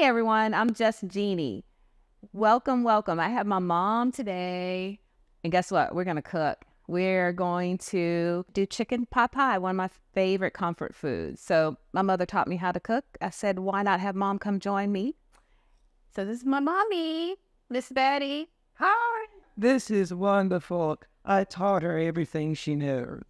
everyone, I'm just Jeannie. Welcome, welcome. I have my mom today. And guess what? We're going to cook. We're going to do chicken pot pie, one of my favorite comfort foods. So my mother taught me how to cook. I said, why not have mom come join me? So this is my mommy, Miss Betty. Hi. This is wonderful. I taught her everything she knew.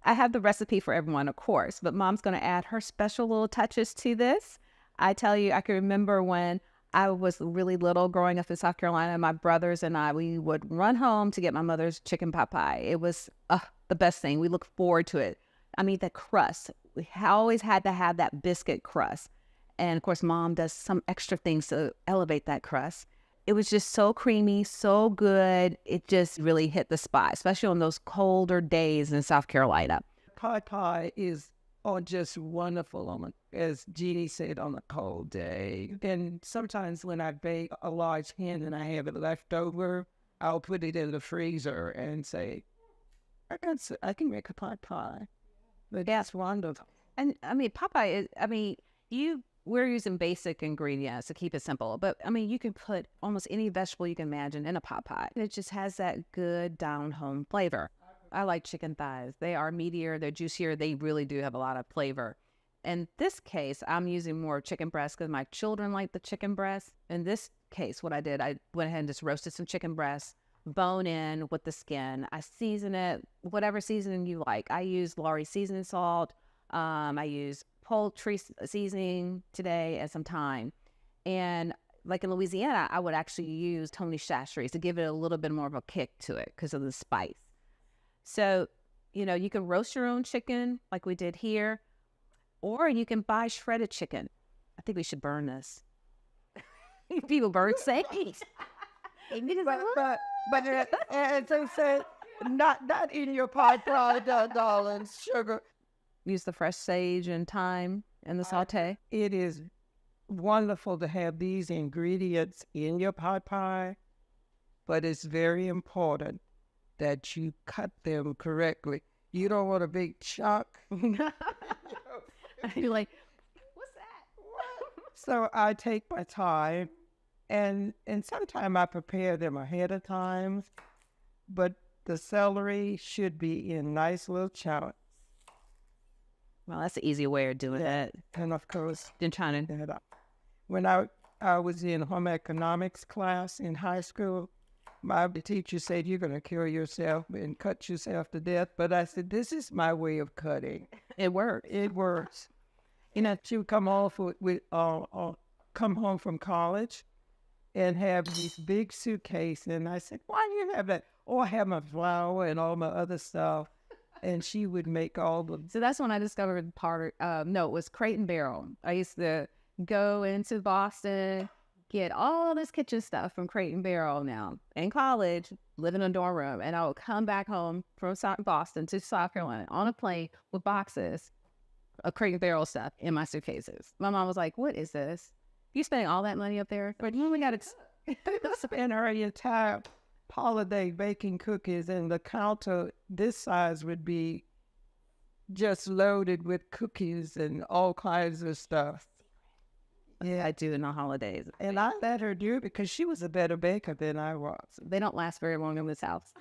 I have the recipe for everyone, of course, but mom's going to add her special little touches to this. I tell you, I can remember when I was really little growing up in South Carolina, my brothers and I, we would run home to get my mother's chicken pot pie. It was the best thing. We look forward to it. I mean, the crust. We always had to have that biscuit crust. And of course, mom does some extra things to elevate that crust. It was just so creamy, so good. It just really hit the spot, especially on those colder days in South Carolina. Pot pie is just wonderful as Jeannie said, on a cold day. And sometimes when I bake a large hen and I have it left over, I'll put it in the freezer and say, I can make a pot pie. But that's wonderful. And I mean, pot pie is, we're using basic ingredients to keep it simple, but I mean, you can put almost any vegetable you can imagine in a pot pie. It just has that good down-home flavor. I like chicken thighs. They are meatier, they're juicier, they really do have a lot of flavor. In this case, I'm using more chicken breast because my children like the chicken breast. In this case, what I did, I went ahead and just roasted some chicken breast, bone in with the skin. I season it, whatever seasoning you like. I use Lawry seasoning salt. I use poultry seasoning today and some thyme. And like in Louisiana, I would actually use Tony Chachere's to give it a little bit more of a kick to it because of the spice. So, you can roast your own chicken like we did here, or you can buy shredded chicken. I think we should burn this. People burn steaks. But as I said, not in your pot pie, darling, sugar. Use the fresh sage and thyme in the saute. It is wonderful to have these ingredients in your pot pie, but it's very important that you cut them correctly. You don't want a big chunk. You're like, what's that? So I take my time, and sometimes I prepare them ahead of time, but the celery should be in nice little chunks. Well, that's the easy way of doing it. And of course, when I was in home economics class in high school, my teacher said, you're going to kill yourself and cut yourself to death. But I said, this is my way of cutting. It works. It works. She would come home from college and have these big suitcases. And I said, why do you have that? Oh, I have my flour and all my other stuff. And she would make all the... So that's when I discovered it was Crate and Barrel. I used to go into Boston, get all this kitchen stuff from Crate and Barrel now. In college, live in a dorm room, and I would come back home from Boston to South Carolina on a plane with boxes of Crate and Barrel stuff in my suitcases. My mom was like, what is this? You spending all that money up there? But you only got to spend her entire holiday baking cookies, and the counter this size would be just loaded with cookies and all kinds of stuff. Yeah, I do in the holidays. And I let her do it because she was a better baker than I was. They don't last very long in this house.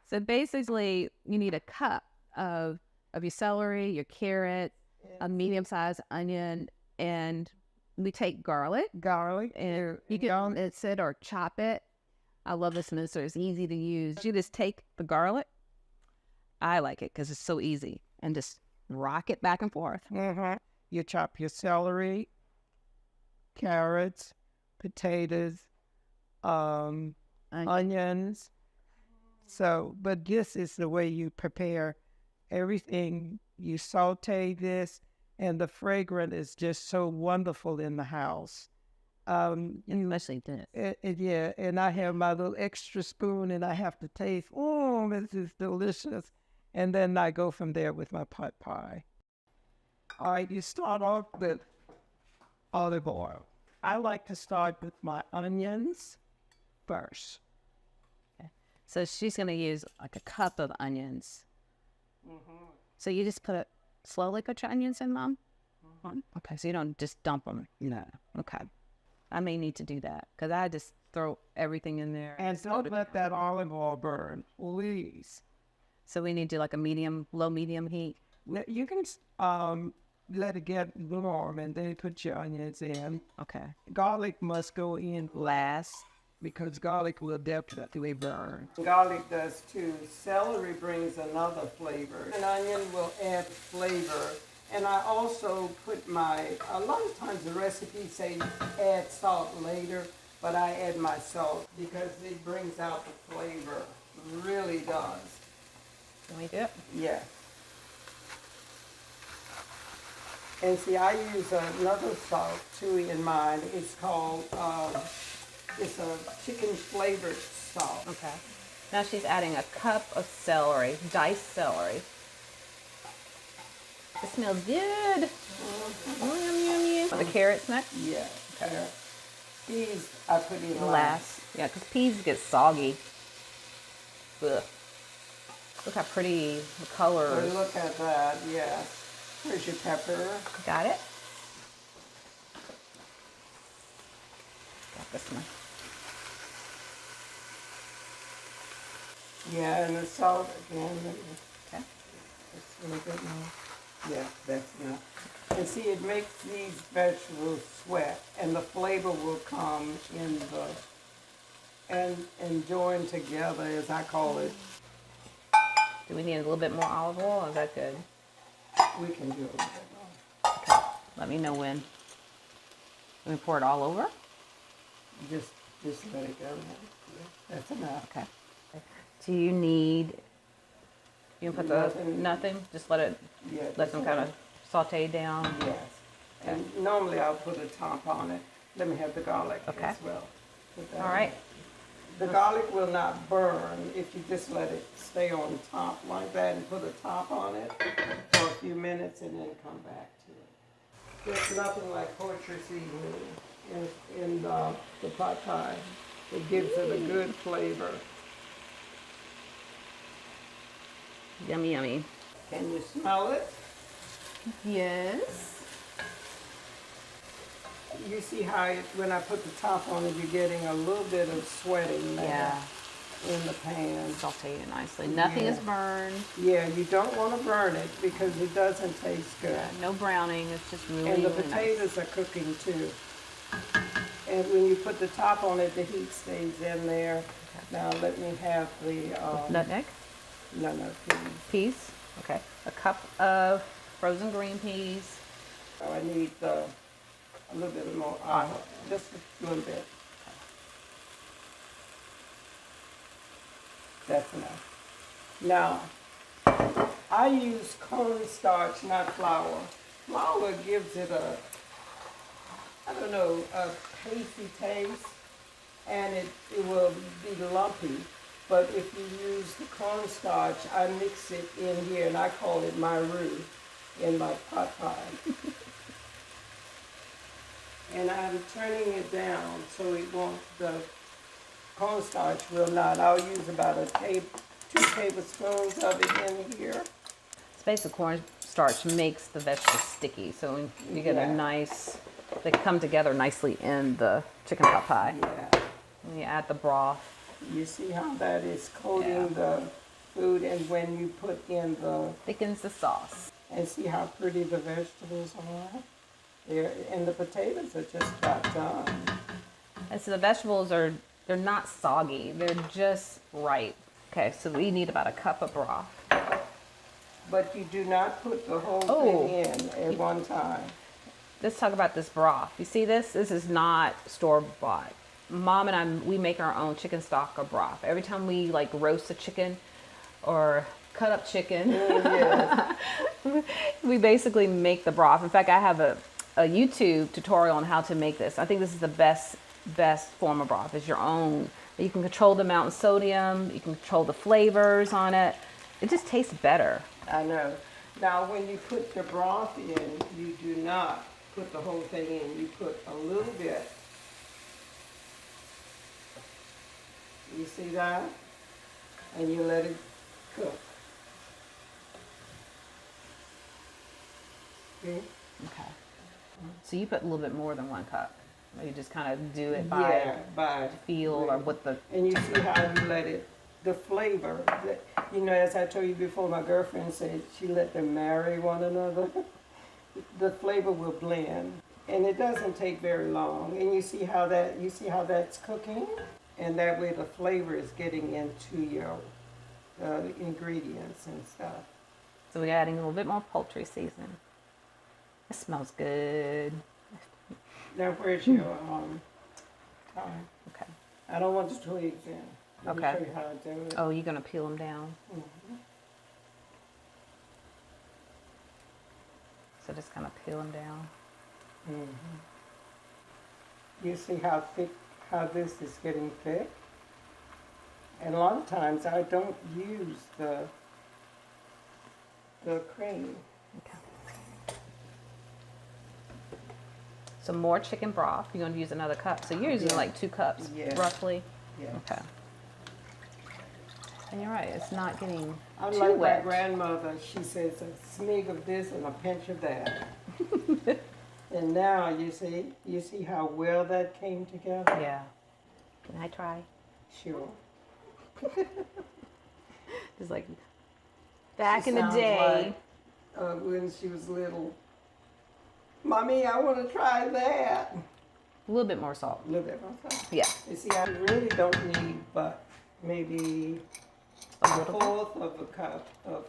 So basically, you need a cup of your celery, your carrot, a medium-sized onion, and we take garlic, and you can mince it or chop it. I love this mincer. It's easy to use. You just take the garlic. I like it because it's so easy, and just rock it back and forth. Mm-hmm. You chop your celery, carrots, potatoes, onions. But this is the way you prepare everything. You saute this, and the fragrance is just so wonderful in the house. Especially this. Yeah, and I have my little extra spoon, and I have to taste, oh, this is delicious. And then I go from there with my pot pie. All right, you start off with olive oil. I like to start with my onions first. Okay. So she's going to use like a cup of onions. Mm-hmm. So you just slowly put your onions in, Mom? Okay, so you don't just dump them. No. Okay. I may need to do that because I just throw everything in there. And don't let that olive oil burn, please. So we need to do like a low medium heat. You can let it get warm and then put your onions in. Okay. Garlic must go in last because garlic will definitely burn. Garlic does too. Celery brings another flavor. An onion will add flavor. And I also put a lot of times the recipes say add salt later, but I add my salt because it brings out the flavor. Really does. Can we do it? Yeah. And see, I use another salt too in mine. It's called, it's a chicken flavored salt. Okay. Now she's adding a cup of celery, diced celery. It smells good. Yum, yum. The carrots next? Yeah. Okay. These I put in Last. Yeah, because peas get soggy. Ugh. Look how pretty the color is. Look at that, yeah. Here's your pepper. Got it? Got this one. Yeah, and the salt again. Okay. That's really good now. Yeah, that's enough. And see, it makes these vegetables sweat, and the flavor will come in and join together, as I call it. Do we need a little bit more olive oil, or is that good? We can do it. Okay. Let me know when. Let me pour it all over? Just let it go. Yeah, that's enough. Okay. Do you need, you can put nothing? Just let it, Yeah, let them kind of saute down? Yes. And normally I'll put a top on it. Let me have the garlic Okay. as well. All right. The garlic will not burn if you just let it stay on top like that and put a top on it for a few minutes and then come back to it. There's nothing like poultry seasoning in the pot pie. It gives it a good flavor. Yummy, yummy. Can you smell it? Yes. You see how when I put the top on it, you're getting a little bit of sweating there in the pan. Saute it nicely. Nothing is burned. Yeah, you don't want to burn it because it doesn't taste good. Yeah, no browning. It's just really, And the really potatoes are cooking too. And when you put the top on it, the heat stays in there. Okay. Now let me have the nutmeg. No, please. Peas. Okay. A cup of frozen green peas. Oh, I need a little bit more just a little bit. That's enough. Now, I use cornstarch, not flour. Flour gives it a pasty taste, and it will be lumpy. But if you use the cornstarch, I mix it in here, and I call it my roux in my pot pie. And I'm turning it down so it won't, the cornstarch will not. I'll use about 2 tablespoons of it in here. It's basically cornstarch makes the vegetables sticky, so you get a nice, they come together nicely in the chicken pot pie. Yeah. And you add the broth. You see how that is coating the food, and when you put in thickens the sauce. And see how pretty the vegetables are? And the potatoes are just about done. And so the vegetables they're not soggy. They're just right. Okay, so we need about a cup of broth. But you do not put the whole thing in at one time. Let's talk about this broth. You see this? This is not store-bought. Mom and we make our own chicken stock or broth. Every time we like roast a chicken or cut up chicken, we basically make the broth. In fact, I have a YouTube tutorial on how to make this. I think this is the best form of broth, is your own. You can control the amount of sodium, you can control the flavors on it. It just tastes better. I know. Now when you put the broth in, you do not put the whole thing in. You put a little bit. You see that? And you let it cook. Okay? Okay. So you put a little bit more than 1 cup. Or you just kind of do it Yeah, by feel or what the... And you see how you let it, the flavor, you know, as I told you before, my girlfriend said she let them marry one another. The flavor will blend, and it doesn't take very long. And you see how that's cooking, and that way the flavor is getting into your ingredients and stuff. So we're adding a little bit more poultry seasoning. It smells good. Now where's your thyme? Okay. I don't want the twigs in. Let me Okay. show you how to do it. Oh, you're gonna peel them down. Mhm. So just kind of peel them down. Mhm. You see how thick, how this is getting thick? And a lot of times I don't use the cream. Okay. Some more chicken broth. You're gonna use another cup. So you're using Yeah. like 2 cups, Yeah. roughly. Yeah. Okay. And you're right. It's not getting I'm too like my wet. grandmother, she says a smig of this and a pinch of that. And now you see how well that came together? Yeah. Can I try? Sure. It's like back She in the sounds day. like, when she was little. Mommy, I want to try that. A little bit more salt. A little bit more salt. Yeah. You see, I really don't need but maybe A a little fourth of a cup of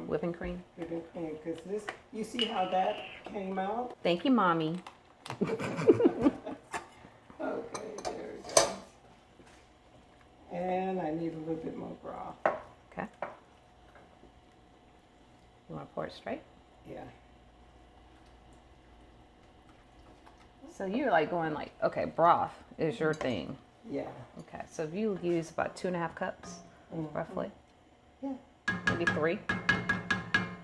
whipping cream. whipping cream. Because this, you see how that came out? Thank you, Mommy. Okay, there it goes. And I need a little bit more broth. Okay. You want to pour it straight? Yeah. So you're like going like, okay, broth is your thing. Yeah. Okay. So if you use about 2.5 cups, roughly. Yeah. Maybe 3.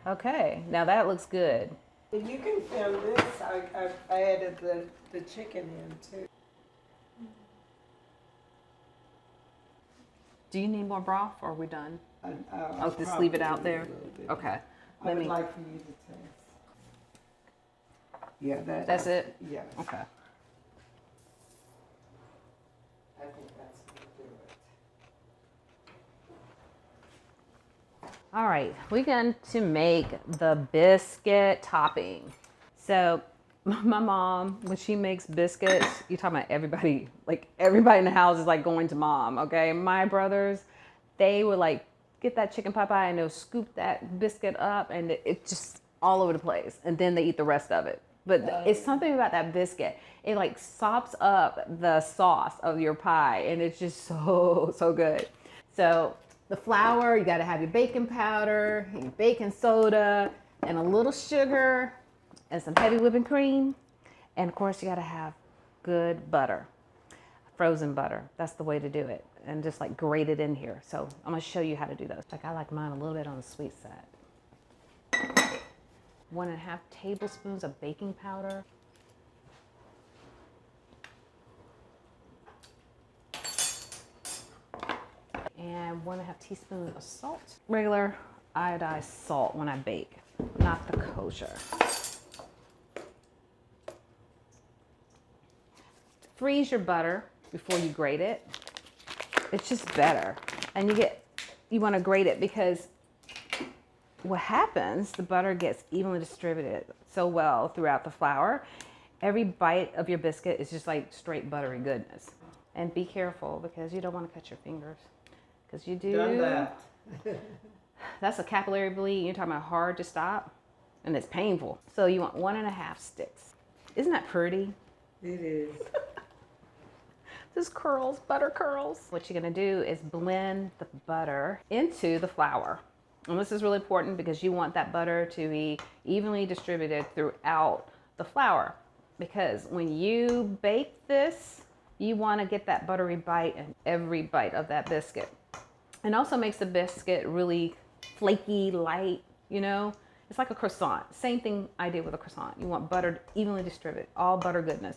Okay. Now that looks good. You can film this. I added the chicken in too. Do you need more broth or are we done? I'll Just leave it out probably there? a little bit. Okay. I Let would me. like for you to taste. Yeah, That's it? Yeah. Okay. I think that's gonna do it. All right. We're going to make the biscuit topping. So my mom, when she makes biscuits, you're talking about everybody, like everybody in the house is like going to mom, okay? My brothers, they would like get that chicken pot pie and they'll scoop that biscuit up and it just all over the place. And then they eat the rest of it. But it's something about that biscuit. It like sops up the sauce of your pie and it's just so good. So the flour, you gotta have your baking powder, your baking soda, and a little sugar, and some heavy whipping cream. And of course you gotta have good butter, frozen butter. That's the way to do it. And just like grate it in here. So I'm gonna show you how to do those. Like I like mine a little bit on the sweet side. 1.5 tablespoons of baking powder. And 1.5 teaspoons of salt. Regular iodized salt when I bake, not the kosher. Freeze your butter before you grate it. It's just better. And you want to grate it because what happens, the butter gets evenly distributed so well throughout the flour. Every bite of your biscuit is just like straight buttery goodness. And be careful because you don't want to cut your fingers. Because you do. Done that. That's a capillary bleed. You're talking about hard to stop. And it's painful. So you want 1.5 sticks. Isn't that pretty? It is. This curls, butter curls. What you're gonna do is blend the butter into the flour. And this is really important because you want that butter to be evenly distributed throughout the flour. Because when you bake this, you wanna get that buttery bite in every bite of that biscuit. It also makes the biscuit really flaky, light, you know? It's like a croissant. Same thing I did with a croissant. You want butter evenly distributed, all butter goodness.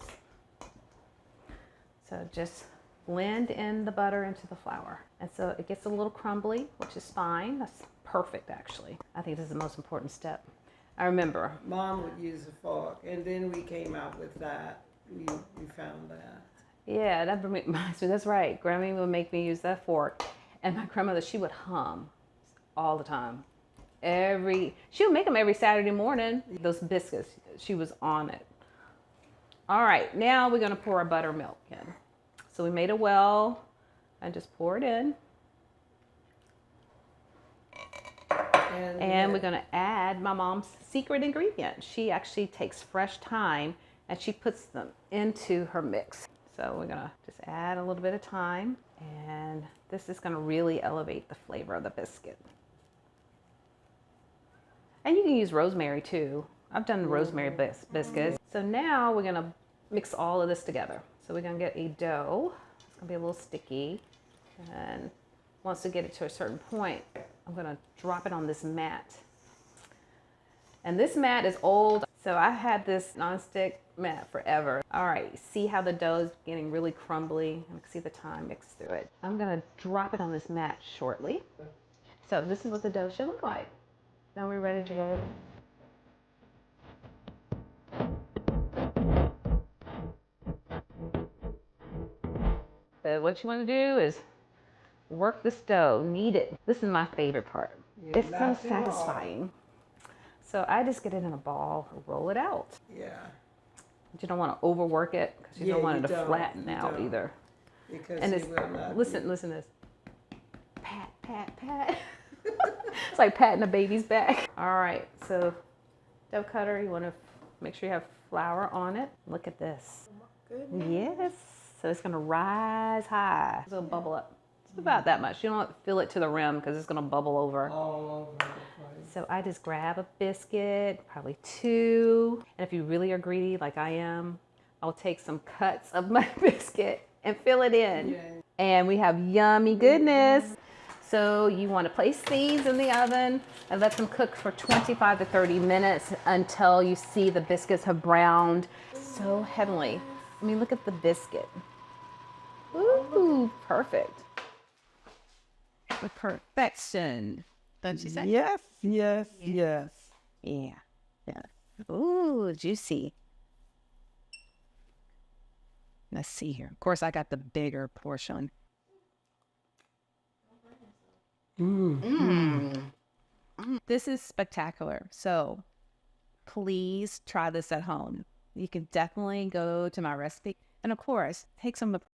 So just blend in the butter into the flour. And so it gets a little crumbly, which is fine. That's perfect, actually. I think this is the most important step. I remember. Mom would use a fork, and then we came out with that. We found that. Yeah, that reminds me. That's right. Grammy would make me use that fork, and my grandmother, she would hum all the time. She would make them every Saturday morning. Those biscuits, she was on it. All right, now we're gonna pour our buttermilk in. So we made a well, and just pour it in. And we're gonna add my mom's secret ingredient. She actually takes fresh thyme and she puts them into her mix. So we're gonna just add a little bit of thyme, and this is gonna really elevate the flavor of the biscuit. And you can use rosemary too. I've done rosemary biscuits. So now we're gonna mix all of this together. So we're gonna get a dough. It's gonna be a little sticky. And once we get it to a certain point, I'm gonna drop it on this mat. And this mat is old, so I had this nonstick mat forever. All right, see how the dough is getting really crumbly? I can see the thyme mixed through it. I'm gonna drop it on this mat shortly. So this is what the dough should look like. Now we're ready to go. But what you want to do is work this dough, knead it. This is my favorite part. It's so satisfying. So I just get it in a ball, roll it out. Yeah. But you don't want to overwork it because you don't want it to flatten out either. Because and it's, listen to this. Pat, pat, pat. It's like patting a baby's back. All right, so dough cutter, you want to make sure you have flour on it. Look at this. Yes. So it's gonna rise high. It's gonna bubble up. It's about that much. You don't want to fill it to the rim because it's gonna bubble over. All over the place. So I just grab a biscuit, probably 2. And if you really are greedy like I am, I'll take some cuts of my biscuit and fill it in. Yeah. And we have yummy goodness. So you want to place these in the oven and let them cook for 25 to 30 minutes until you see the biscuits have browned. So heavenly. I mean, look at the biscuit. Ooh, perfect. With perfection. Don't you say? Yes, yes, yes. Yeah. Yeah. Ooh, juicy. Let's see here. Of course, I got the bigger portion. This is spectacular. So please try this at home. You can definitely go to my recipe. And of course, take some of the